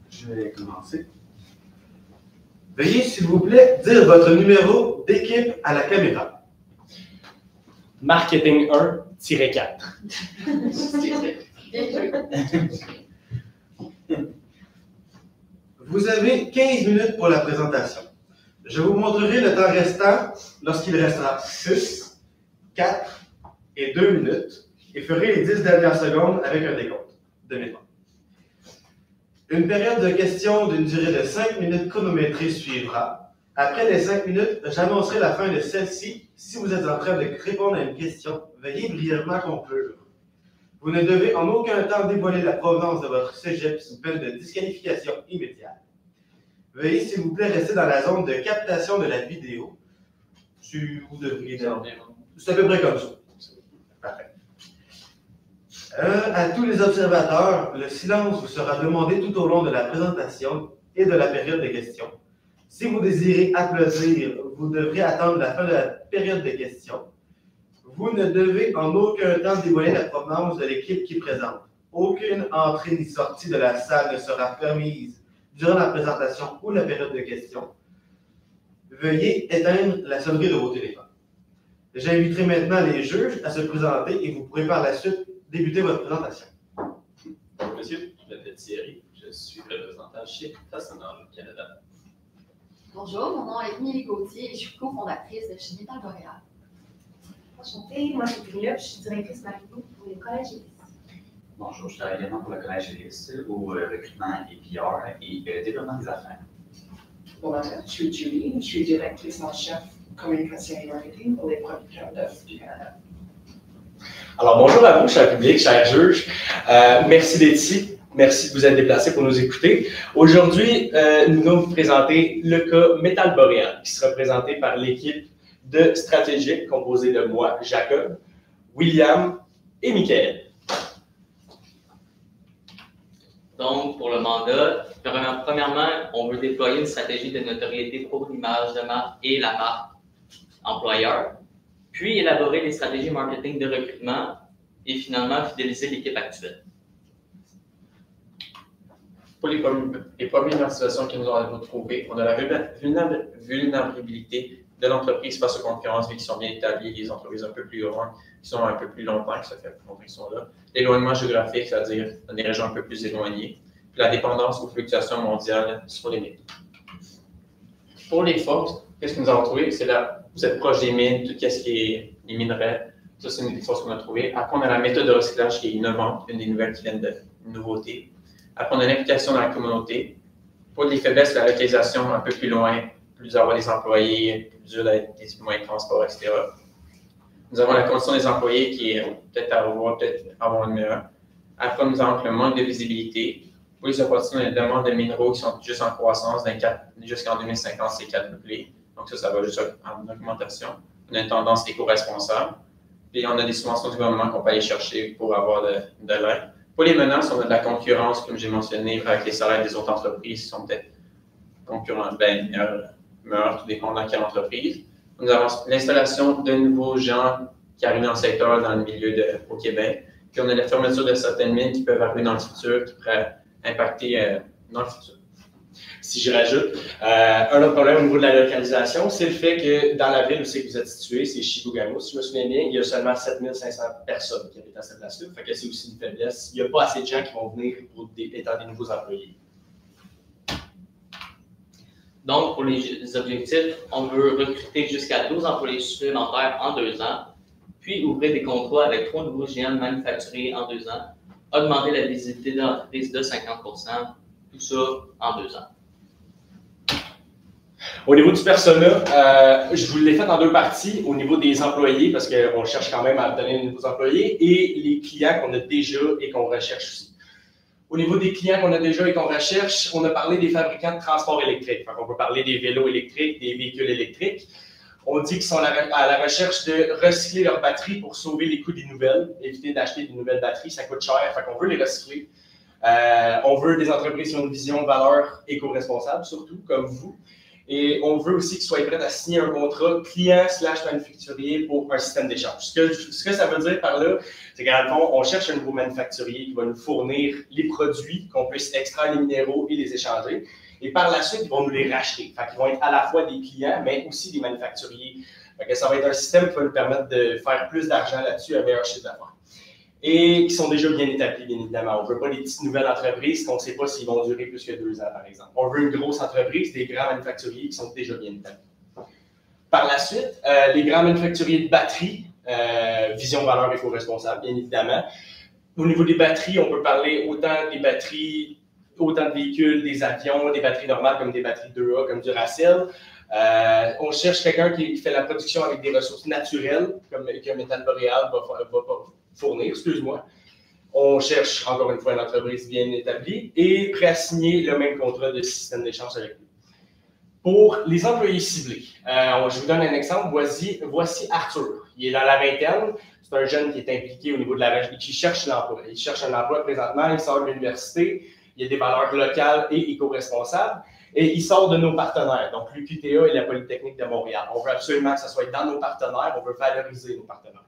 Je vais commencer. Veuillez, s'il vous plaît, dire votre numéro d'équipe à la caméra. Marketing 1-4. Vous avez 15 minutes pour la présentation. Je vous montrerai le temps restant lorsqu'il restera 6, 4 et 2 minutes et ferai les 10 dernières secondes avec un décompte de mes temps. Une période de questions d'une durée de 5 minutes chronométrée suivra. Après les 5 minutes, j'annoncerai la fin de celle-ci. Si vous êtes en train de répondre à une question, veuillez brièvement conclure. Vous ne devez en aucun temps dévoiler la provenance de votre cégep sous peine de disqualification immédiate. Veuillez, s'il vous plaît, rester dans la zone de captation de la vidéo. Vous devriez dire. C'est à peu près comme ça. Parfait. À tous les observateurs, le silence vous sera demandé tout au long de la présentation et de la période de questions. Si vous désirez applaudir, vous devrez attendre la fin de la période de questions. Vous ne devez en aucun temps dévoiler la provenance de l'équipe qui présente. Aucune entrée ni sortie de la salle ne sera permise durant la présentation ou la période de questions. Veuillez éteindre la sonnerie de vos téléphones. J'inviterai maintenant les juges à se présenter et vous pourrez par la suite débuter votre présentation. Monsieur, je m'appelle Thierry, je suis représentant chez Façonnage Canada. Bonjour, mon nom est Émilie Gauthier et je suis cofondatrice de chez Métal Boréal. Enchantée, moi c'est Pénélope, je suis directrice marketing pour le Collège Élis. Bonjour, je travaille également pour le Collège Élis au recrutement et PR et développement des affaires. Bonjour, je suis Julie, je suis directrice en chef communication et marketing pour les producteurs d'œufs du Canada. Alors, bonjour à vous, cher public, chers juges. Merci d'être ici. Merci de vous être déplacés pour nous écouter. Aujourd'hui, nous allons vous présenter le cas Métal Boréal, qui sera présenté par l'équipe de stratégique composée de moi, Jacob, William et Michael. Donc, pour le mandat, premièrement, on veut déployer une stratégie de notoriété pour l'image de marque et la marque employeur, puis élaborer des stratégies marketing de recrutement et finalement fidéliser l'équipe actuelle. Pour les premières situations que nous avons trouvées, on a la vulnérabilité de l'entreprise face aux concurrences qui sont bien établies, les entreprises un peu plus grandes, qui sont un peu plus longtemps, que ça fait longtemps qu'ils sont là. L'éloignement géographique, c'est-à-dire dans des régions un peu plus éloignées. Puis la dépendance aux fluctuations mondiales sur les métaux. Pour les forces, qu'est-ce que nous avons trouvé? C'est là, vous êtes proche des mines, tout ce qui est les minerais. Ça, c'est une des forces qu'on a trouvées. Après, on a la méthode de recyclage qui est innovante, une des nouvelles qui viennent de nouveautés. Après, on a l'implication dans la communauté. Pour les faiblesses, la localisation un peu plus loin, plus avoir des employés, plus dur d'être des moyens de transport, etc. Nous avons la condition des employés qui est peut-être à revoir, peut-être avoir une meilleure. Après, nous avons le manque de visibilité. Pour les opportunités de demande de minéraux qui sont juste en croissance, jusqu'en 2050, c'est quadruplé. Donc ça va juste en augmentation. On a une tendance éco-responsable. Puis on a des subventions du gouvernement qu'on peut aller chercher pour avoir de l'aide. Pour les menaces, on a de la concurrence, comme j'ai mentionné, avec les salaires des autres entreprises qui sont peut-être concurrentes, meilleurs, tout dépend dans quelle entreprise. Nous avons l'installation de nouveaux gens qui arrivent dans le secteur, dans le milieu au Québec. Puis on a la fermeture de certaines mines qui peuvent arriver dans le futur, qui pourraient impacter dans le futur. Si je rajoute, un autre problème au niveau de la localisation, c'est le fait que dans la ville où c'est que vous êtes situé, c'est Chibougamau, si je me souviens bien, il y a seulement 7500 personnes qui habitent à cette place-là. Fait que c'est aussi une faiblesse. Il n'y a pas assez de gens qui vont venir pour étant des nouveaux employés. Donc, pour les objectifs, on veut recruter jusqu'à 12 employés supplémentaires en 2 ans, puis ouvrir des contrats avec 3 nouveaux géants manufacturiers en 2 ans, augmenter la visibilité de l'entreprise de 50%, tout ça en 2 ans. Au niveau du persona, je vous l'ai fait en 2 parties. Au niveau des employés, parce qu'on cherche quand même à donner de nouveaux employés, et les clients qu'on a déjà et qu'on recherche aussi. Au niveau des clients qu'on a déjà et qu'on recherche, on a parlé des fabricants de transport électrique. On peut parler des vélos électriques, des véhicules électriques. On dit qu'ils sont à la recherche de recycler leurs batteries pour sauver les coûts des nouvelles, éviter d'acheter des nouvelles batteries, ça coûte cher, fait qu'on veut les recycler. On veut des entreprises qui ont une vision valeur éco-responsable, surtout, comme vous. Et on veut aussi qu'ils soient prêts à signer un contrat client/manufacturier pour un système d'échange. Ce que ça veut dire par là, c'est qu'à le fond, on cherche un nouveau manufacturier qui va nous fournir les produits, qu'on puisse extraire les minéraux et les échanger. Et par la suite, ils vont nous les racheter. Fait qu'ils vont être à la fois des clients, mais aussi des manufacturiers. Fait que ça va être un système qui va nous permettre de faire plus d'argent là-dessus, un meilleur chiffre d'affaires. Et qui sont déjà bien établis, bien évidemment. On ne veut pas des petites nouvelles entreprises qu'on ne sait pas s'ils vont durer plus que 2 ans, par exemple. On veut une grosse entreprise, des grands manufacturiers qui sont déjà bien établis. Par la suite, les grands manufacturiers de batteries, vision, valeur, éco-responsable, bien évidemment. Au niveau des batteries, on peut parler autant des batteries, autant de véhicules, des avions, des batteries normales comme des batteries 2A, comme Duracell. On cherche quelqu'un qui fait la production avec des ressources naturelles, comme que Métal Boréal va fournir, excuse-moi. On cherche, encore une fois, une entreprise bien établie et prêt à signer le même contrat de système d'échange avec nous. Pour les employés ciblés, je vous donne un exemple. Voici Arthur. Il est dans la vingtaine. C'est un jeune qui est impliqué au niveau de la région, qui cherche l'emploi. Il cherche un emploi présentement, il sort de l'université, il a des valeurs locales et éco-responsables. Et il sort de nos partenaires, donc l'UQTR et la Polytechnique de Montréal. On veut absolument que ça soit dans nos partenaires, on veut valoriser nos partenaires.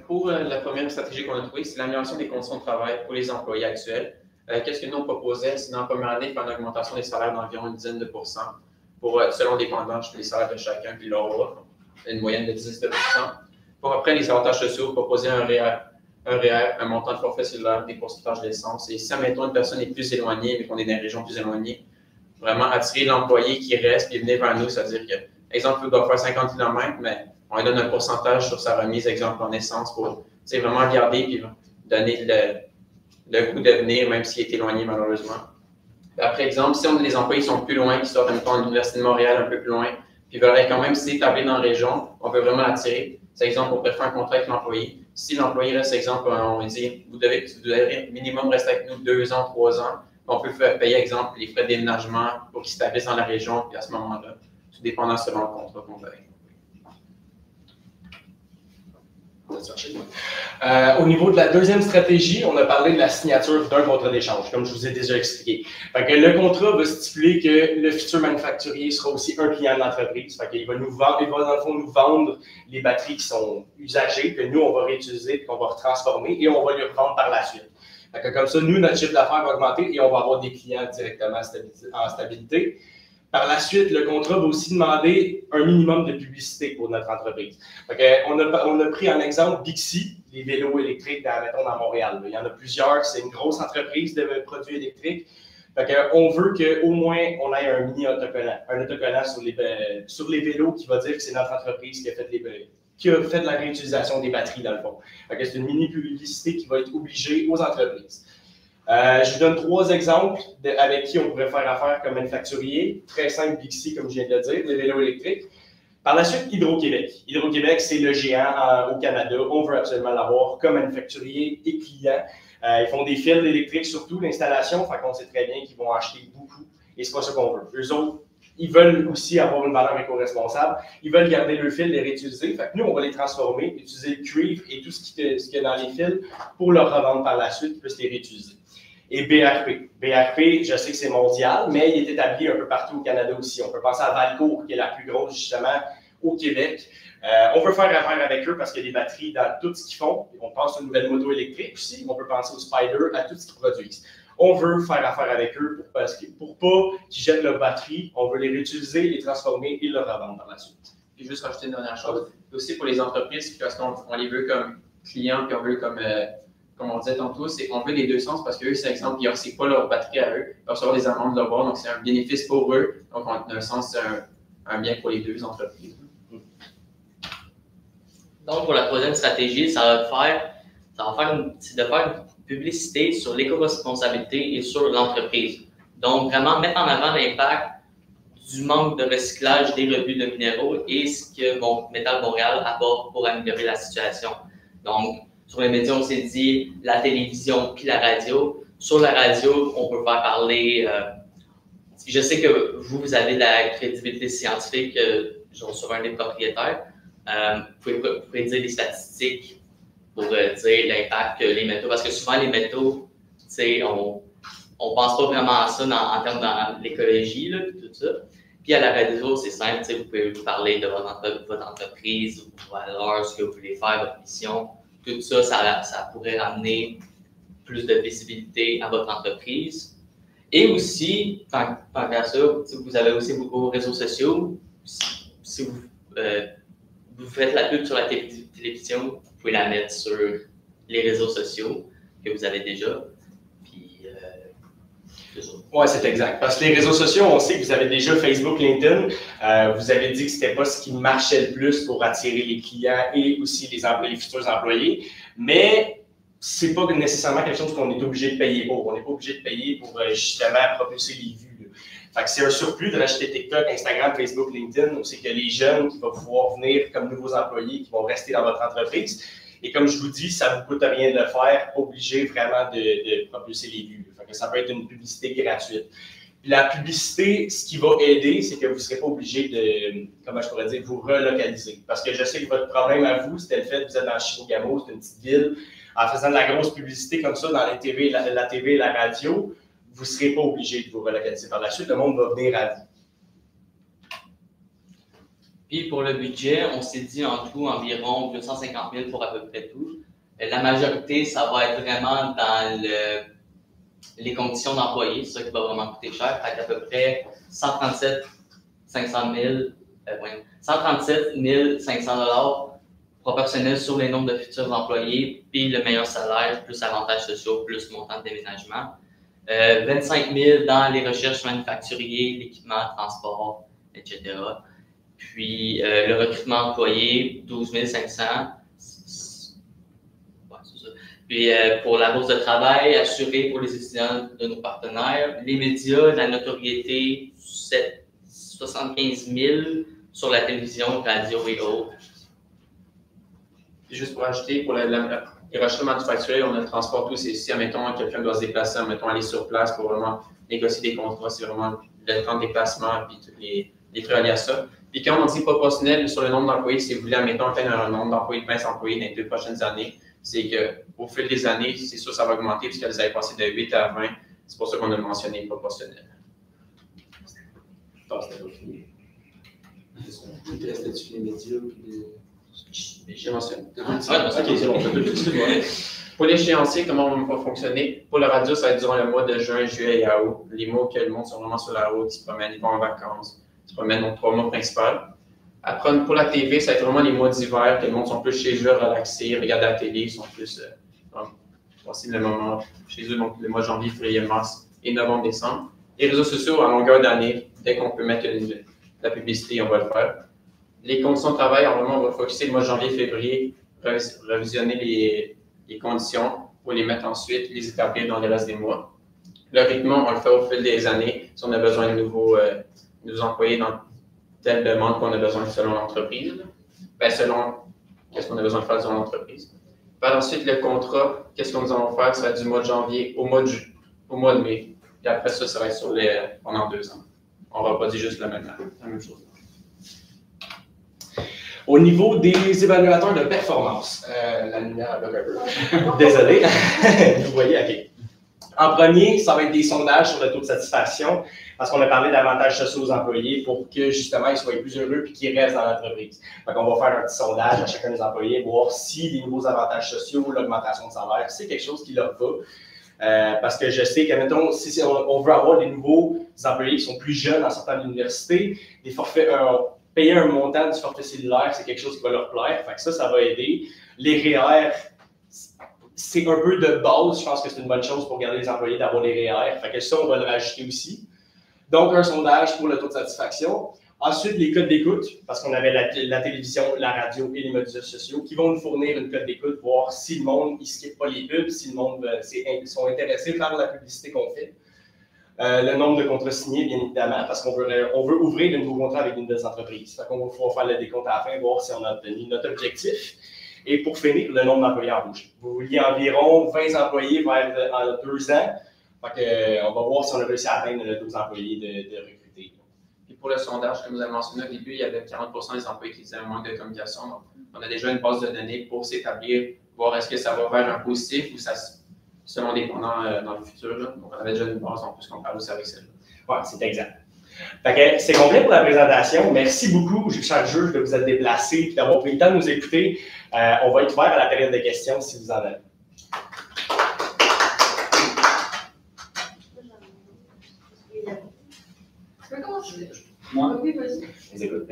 Pour la première stratégie qu'on a trouvée, c'est l'amélioration des conditions de travail pour les employés actuels. Qu'est-ce que nous on proposait? C'est dans la première année, faire une augmentation des salaires d'environ une dizaine de pourcents, pour, selon dépendant les salaires de chacun, puis leur rôle, une moyenne de 10%. Pour après, les avantages sociaux, proposer un REER, un montant de forfait cellulaire, des pourcentages d'essence. Et si, admettons, une personne est plus éloignée, mais qu'on est dans des régions plus éloignées, vraiment attirer l'employé qui reste et venir vers nous, c'est-à-dire que, exemple, il doit faire 50 km, mais on lui donne un pourcentage sur sa remise, exemple, en essence, pour vraiment garder et donner le goût de venir, même s'il est éloigné, malheureusement. Après exemple, si on a des employés qui sont plus loin, qui sortent, admettons, de l'Université de Montréal, un peu plus loin, puis veulent quand même s'établir dans la région, on peut vraiment l'attirer. C'est exemple, on peut faire un contrat avec l'employé. Si l'employé reste, exemple, on dit, vous devez minimum rester avec nous 2 ans, 3 ans, on peut payer, exemple, les frais de déménagement pour qu'ils s'établissent dans la région, puis à ce moment-là, tout dépendant selon le contrat qu'on fait avec l'employé. Au niveau de la deuxième stratégie, on a parlé de la signature d'un contrat d'échange, comme je vous ai déjà expliqué. Fait que le contrat va stipuler que le futur manufacturier sera aussi un client de l'entreprise. Fait qu'il va nous vendre, il va dans le fond nous vendre les batteries qui sont usagées, que nous on va réutiliser, qu'on va retransformer et on va lui revendre par la suite. Fait que comme ça, nous, notre chiffre d'affaires va augmenter et on va avoir des clients directement en stabilité. Par la suite, le contrat va aussi demander un minimum de publicité pour notre entreprise. On a pris en exemple Bixi, les vélos électriques dans Montréal. Il y en a plusieurs, c'est une grosse entreprise de produits électriques. On veut qu'au moins on ait un mini autocollant, sur les vélos qui va dire que c'est notre entreprise qui a fait de la réutilisation des batteries dans le fond. C'est une mini publicité qui va être obligée aux entreprises. Je vous donne 3 exemples avec qui on pourrait faire affaire comme manufacturier. Très simple, Bixi, comme je viens de le dire, les vélos électriques. Par la suite, Hydro-Québec. Hydro-Québec, c'est le géant au Canada. On veut absolument l'avoir comme manufacturier et client. Ils font des fils électriques, surtout l'installation, fait qu'on sait très bien qu'ils vont acheter beaucoup. Et c'est pas ça qu'on veut. Eux autres, ils veulent aussi avoir une valeur éco-responsable. Ils veulent garder leurs fils, les réutiliser. Fait que nous, on va les transformer, utiliser le cuivre et tout ce qu'il y a dans les fils pour leur revendre par la suite, plus les réutiliser. Et BRP. BRP, je sais que c'est mondial, mais il est établi un peu partout au Canada aussi. On peut penser à Valcourt, qui est la plus grosse, justement, au Québec. On veut faire affaire avec eux parce qu'il y a des batteries dans tout ce qu'ils font. On pense aux nouvelles motos électriques aussi. On peut penser aux Spider, à tout ce qu'ils produisent. On veut faire affaire avec eux pour pas qu'ils jettent leurs batteries. On veut les réutiliser, les transformer et les revendre par la suite. Et juste rajouter une dernière chose. Aussi pour les entreprises, parce qu'on les veut comme clients, puis on veut comme on disait tantôt, c'est qu'on veut les deux sens parce qu'eux, c'est exemple, ils ne reçoivent pas leur batterie à eux, ils vont recevoir des amendes de leur bord, donc c'est un bénéfice pour eux. Donc, dans un sens, c'est un bien pour les deux entreprises. Donc, pour la troisième stratégie, c'est de faire une publicité sur l'éco-responsabilité et sur l'entreprise. Donc, vraiment mettre en avant l'impact du manque de recyclage des rebuts de minéraux et ce que Métal Montréal apporte pour améliorer la situation. Donc, sur les médias, on s'est dit la télévision puis la radio. Sur la radio, on peut faire parler. Je sais que vous avez de la crédibilité scientifique, j'en suis un des propriétaires. Vous pouvez dire des statistiques pour dire l'impact que les métaux. Parce que souvent, les métaux, on ne pense pas vraiment à ça en termes de l'écologie, là, puis tout ça. Puis à la radio, c'est simple, vous pouvez parler de votre entreprise, vos valeurs, ce que vous voulez faire, votre mission. Tout ça, ça pourrait ramener plus de visibilité à votre entreprise. Et aussi, tant qu'à ça, vous avez aussi vos réseaux sociaux. Si vous faites la pub sur la télévision, vous pouvez la mettre sur les réseaux sociaux que vous avez déjà. Puis, oui, c'est exact. Parce que les réseaux sociaux, on sait que vous avez déjà Facebook, LinkedIn. Vous avez dit que ce n'était pas ce qui marchait le plus pour attirer les clients et aussi les futurs employés. Mais ce n'est pas nécessairement quelque chose qu'on est obligé de payer pour. On n'est pas obligé de payer pour justement propulser les vues. Fait que c'est un surplus de racheter TikTok, Instagram, Facebook, LinkedIn. C'est que les jeunes qui vont pouvoir venir comme nouveaux employés, qui vont rester dans votre entreprise. Et comme je vous dis, ça ne vous coûte rien de le faire, pas obligé vraiment de propulser les vues. Fait que ça peut être une publicité gratuite. Puis la publicité, ce qui va aider, c'est que vous ne serez pas obligé de, comment je pourrais dire, vous relocaliser. Parce que je sais que votre problème à vous, c'était le fait que vous êtes dans Chibougamau, c'est une petite ville. En faisant de la grosse publicité comme ça dans la TV et la radio, vous ne serez pas obligé de vous relocaliser par la suite. Le monde va venir à vous. Puis pour le budget, on s'est dit en tout environ 250 000 pour à peu près tout. La majorité, ça va être vraiment dans les conditions d'employés, c'est ça qui va vraiment coûter cher. Fait qu'à peu près 137 500 $ proportionnel sur les nombres de futurs employés, puis le meilleur salaire, plus avantages sociaux, plus montant de déménagement. 25 000 dans les recherches manufacturiers, l'équipement, transport, etc. Puis le recrutement employé, 12 500. Ouais, c'est ça. Puis pour la bourse de travail, assurée pour les étudiants de nos partenaires. Les médias, la notoriété, 75 000 sur la télévision, radio et autres. Juste pour ajouter, pour les recherches manufacturiers, on a le transport, tout, c'est si, admettons, quelqu'un doit se déplacer, admettons, aller sur place pour vraiment négocier des contrats, c'est vraiment le temps de déplacement, puis tous les trucs reliés à ça. Puis quand on dit proportionnel sur le nombre d'employés, si vous voulez, admettons, atteindre un nombre d'employés de 20 employés dans les 2 prochaines années, c'est qu'au fil des années, c'est sûr que ça va augmenter puisque vous allez passer de 8 à 20. C'est pour ça qu'on a mentionné proportionnel. J'ai mentionné. Pour l'échéancier, comment on va fonctionner? Pour le radio, ça va être durant le mois de juin, juillet et août. Les mois que le monde sont vraiment sur la route, ils se promènent, ils vont en vacances. Ils se promènent dans 3 mois principaux. Après, pour la TV, ça va être vraiment les mois d'hiver, que le monde sont plus chez eux, relaxés, regardent la télé, ils sont plus passer le moment chez eux, donc le mois de janvier, février, mars et novembre, décembre. Les réseaux sociaux, à longueur d'année, dès qu'on peut mettre la publicité, on va le faire. Les conditions de travail, on va focuser le mois de janvier, février, révisionner les conditions pour les mettre ensuite, les établir dans le reste des mois. Le rythme, on le fait au fil des années. Si on a besoin de nouveaux employés dans telle demande qu'on a besoin selon l'entreprise, bien selon qu'est-ce qu'on a besoin de faire dans l'entreprise. Par ensuite, le contrat, qu'est-ce que nous allons faire? Ça va être du mois de janvier au mois de mai. Et après ça, ça va être pendant 2 ans. On ne va pas dire juste la même chose. Au niveau des évaluateurs de performance, la lumière bloque un peu. Désolé. Vous voyez, OK. En premier, ça va être des sondages sur le taux de satisfaction, parce qu'on a parlé d'avantages sociaux aux employés pour que, justement, ils soient plus heureux et qu'ils restent dans l'entreprise. Donc, on va faire un petit sondage à chacun des employés, voir si les nouveaux avantages sociaux, l'augmentation de salaire, c'est quelque chose qui leur va. Parce que je sais que, mettons, si on veut avoir des nouveaux employés qui sont plus jeunes en sortant de l'université, des forfaits, payer un montant du forfait cellulaire, c'est quelque chose qui va leur plaire. Fait que ça va aider. Les REER, c'est un peu de base. Je pense que c'est une bonne chose pour garder les employés d'avoir les REER. Fait que ça, on va le rajouter aussi. Donc, un sondage pour le taux de satisfaction. Ensuite, les codes d'écoute, parce qu'on avait la télévision, la radio et les médias sociaux qui vont nous fournir une code d'écoute, voir si le monde ne skippe pas les pubs, si le monde sont intéressés par la publicité qu'on fait. Le nombre de contrats signés, bien évidemment, parce qu'on veut ouvrir de nouveaux contrats avec de nouvelles entreprises. Fait qu'on va pouvoir faire le décompte à la fin, voir si on a obtenu notre objectif. Et pour finir, le nombre d'employés embauchés. Vous vouliez environ 20 employés en 2 ans. Fait qu'on va voir si on a réussi à atteindre 12 employés de recruter. Puis pour le sondage, comme vous avez mentionné au début, il y avait 40% des employés qui disaient un manque de communication. Donc, on a déjà une base de données pour s'établir, voir est-ce que ça va vers un positif ou ça selon dépendant dans le futur. Là. Donc, on avait déjà une base en plus qu'on parle aussi avec celle-là. Oui, c'est exact. Fait que c'est complet pour la présentation. Merci beaucoup, chaque juge, de vous être déplacé et d'avoir pris le temps de nous écouter. On va être ouvert à la période de questions si vous en avez. Tu peux commencer? Moi, Oui, vas-y. Je vous écoute.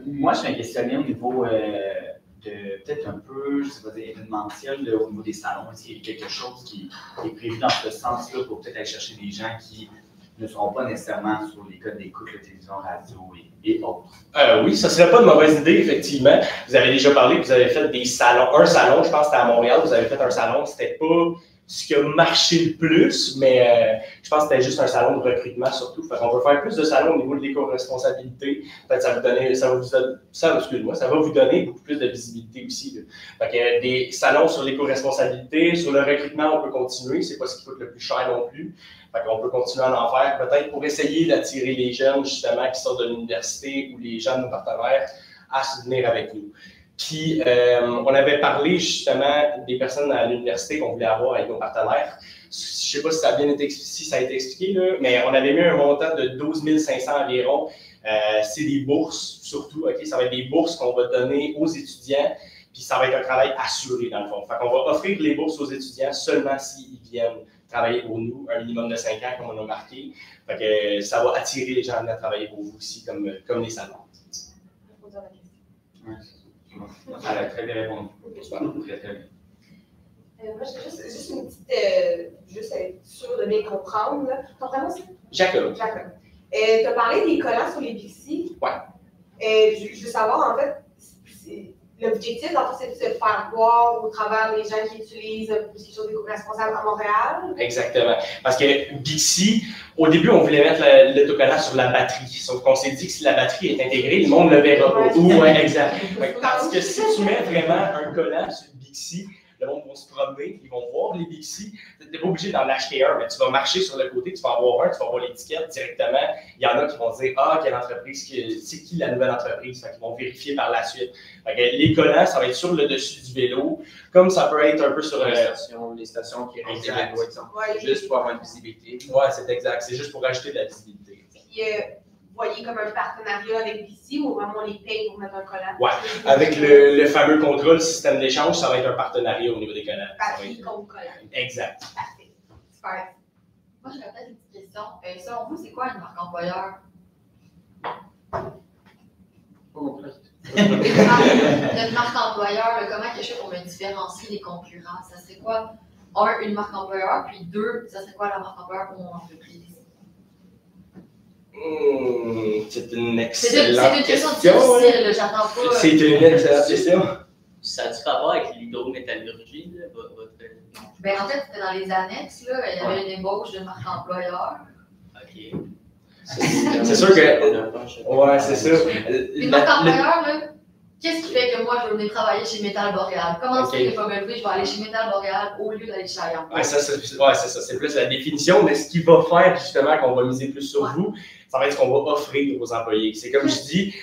moi, je suis un questionné au niveau de peut-être un peu, je sais pas dire, événementiel au niveau des salons. Est-ce qu'il y a quelque chose qui est prévu dans ce sens-là pour peut-être aller chercher des gens qui ne seront pas nécessairement sur les codes d'écoute, la télévision, radio et autres? Oui, ça ne serait pas une mauvaise idée, effectivement. Vous avez déjà parlé, vous avez fait des salons. Un salon, je pense que c'était à Montréal, vous avez fait un salon, c'était pas ce qui a marché le plus, mais je pense que c'était juste un salon de recrutement surtout. Fait qu'on peut faire plus de salons au niveau de l'éco-responsabilité. Peut-être ça va vous donner beaucoup plus de visibilité aussi. Là. Fait que des salons sur l'éco-responsabilité, sur le recrutement, on peut continuer. C'est pas ce qui coûte le plus cher non plus. Fait qu'on peut continuer à en faire, peut-être pour essayer d'attirer les jeunes, justement, qui sortent de l'université ou les jeunes, nos partenaires, à se venir avec nous. Puis, on avait parlé justement des personnes à l'université qu'on voulait avoir avec nos partenaires. Je ne sais pas si ça a bien été, si ça a été expliqué, là, mais on avait mis un montant de 12 500 environ. C'est des bourses, surtout. Okay? Ça va être des bourses qu'on va donner aux étudiants, puis ça va être un travail assuré, dans le fond. Fait qu'on va offrir les bourses aux étudiants seulement s'ils viennent travailler pour nous, un minimum de 5 ans, comme on a marqué. Fait que ça va attirer les gens à venir travailler pour vous aussi, comme les salons. Ça a très bien répondu. Très, très bien. Moi, j'ai juste une petite. Juste être sûr de bien comprendre. Là. Ton prénom, c'est? Jacob. Jacob. Tu as parlé des collants sur les Bixi. Oui. Je veux savoir, en fait, l'objectif, en fait, c'est de se faire voir au travers des gens qui utilisent quelque chose d'éco-responsable à Montréal. Exactement. Parce que Bixi, au début, on voulait mettre l'autocollant sur la batterie. Sauf qu'on s'est dit que si la batterie est intégrée, le monde ne le verra pas. Ouais, exact. Parce que si tu mets vraiment un collant sur Bixi, le monde va se promener, ils vont voir les Bixi. Tu n'es pas obligé d'en acheter un, mais tu vas marcher sur le côté, tu vas avoir un, tu vas voir l'étiquette directement. Il y en a qui vont dire « Ah, quelle entreprise, c'est qui la nouvelle entreprise? » Ils vont vérifier par la suite. Les collants, ça va être sur le dessus du vélo, comme ça peut être un peu sur les stations qui rendent des vélos, exemple. Ouais, juste pour avoir une visibilité. Oui, c'est exact. C'est juste pour ajouter de la visibilité. Puis, vous voyez comme un partenariat avec Bixi ou vraiment on les paye pour mettre un collant? Oui, avec le fameux contrat, le système d'échange, ça va être un partenariat au niveau des collants. Batterie contre collant. Exact. Parfait. Super. Moi, j'aurais peut-être une petite question. Selon vous, c'est quoi une marque employeur? Notre marque employeur, comment quelque chose pour me différencier des concurrents? Ça serait quoi? Un, une marque employeur, puis deux, ça serait quoi la marque employeur pour mon entreprise? C'est une excellente question question. difficile, j'attends pas. C'est une excellente question. Ça a-tu rapport avec l'hydrométallurgie, votre... Ben, en fait, c'était dans les annexes, là, il y avait une ébauche de marque employeur. OK. C'est sûr que... Ouais, c'est ça. Les marques employeurs, là, qu'est-ce qui fait que moi, je veux venir travailler chez Métal Boréal? Comment ça fait que pas me lever, je vais aller chez Métal Boréal au lieu d'aller chez Allianz? Ouais, c'est ça. C'est plus la définition, mais ce qui va faire justement qu'on va miser plus sur vous, ça va être ce qu'on va offrir aux employés. C'est comme je dis,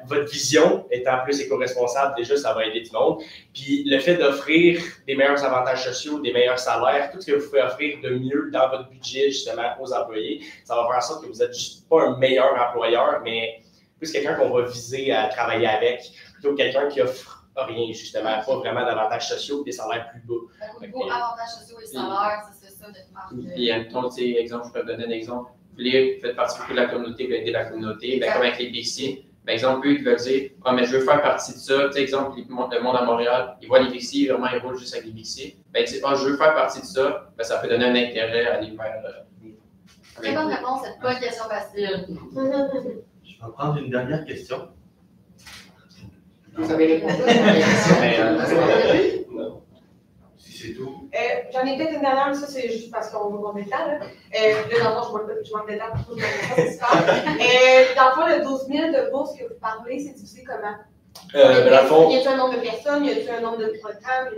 votre vision étant plus éco-responsable, déjà, ça va aider tout le monde. Puis le fait d'offrir des meilleurs avantages sociaux, des meilleurs salaires, tout ce que vous pouvez offrir de mieux dans votre budget, justement, aux employés, ça va faire en sorte que vous n'êtes juste pas un meilleur employeur, mais plus quelqu'un qu'on va viser à travailler avec, plutôt que quelqu'un qui offre rien, justement, pas vraiment d'avantages sociaux, des salaires plus bas. Au niveau avantages sociaux et salaires, c'est ça notre marque. Puis, mettons, exemple, je peux te donner un exemple. Vous faites partie de la communauté, vous aidez la communauté, bien, comme avec les Bixi. Par exemple, eux, ils veulent dire « Ah, mais je veux faire partie de ça. » Tu sais, exemple, le monde à Montréal, ils voient les Bixi, vraiment, ils roulent juste avec les Bixi. Bien, tu sais, « Ah, je veux faire partie de ça. » Bien, ça peut donner un intérêt à aller vers... Très bonne réponse, c'est pas une question facile. Je vais prendre une dernière question. Vous avez répondu à Non. Si c'est tout. J'en ai peut-être une dernière, mais ça, c'est juste parce qu'on va manquer de temps. Là, dans le fond, je manque de temps pour tout le monde. C'est super. Dans le fond, le 12 000 de bourses que vous parlez, c'est divisé comment? Dans le fond... Y a-t-il un nombre de personnes? Y a-t-il un nombre de programmes?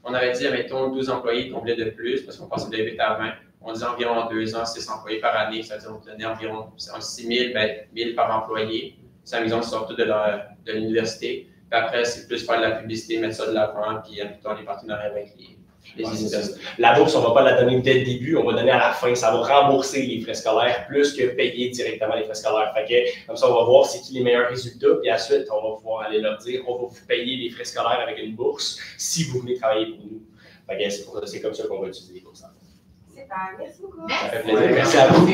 On avait dit, mettons, 12 employés qu'on voulait de plus, parce qu'on passait de 8 à 20. On disait environ en 2 ans, 6 employés par année. C'est-à-dire qu'on donnait environ 6 000, 1000 par employé. C'est la maison qui sort de l'université. Puis après, c'est plus faire de la publicité, mettre ça de l'avant, puis en les partenariats avec les Ouais, universités. La bourse, on ne va pas la donner dès le début, on va donner à la fin. Ça va rembourser les frais scolaires plus que payer directement les frais scolaires. Fait que, comme ça, on va voir c'est qui les meilleurs résultats. Puis ensuite, on va pouvoir aller leur dire on va vous payer les frais scolaires avec une bourse si vous venez travailler pour nous. Fait que c'est comme ça qu'on va utiliser les bourses. C'est pas, merci beaucoup. Ça fait plaisir. Merci à vous.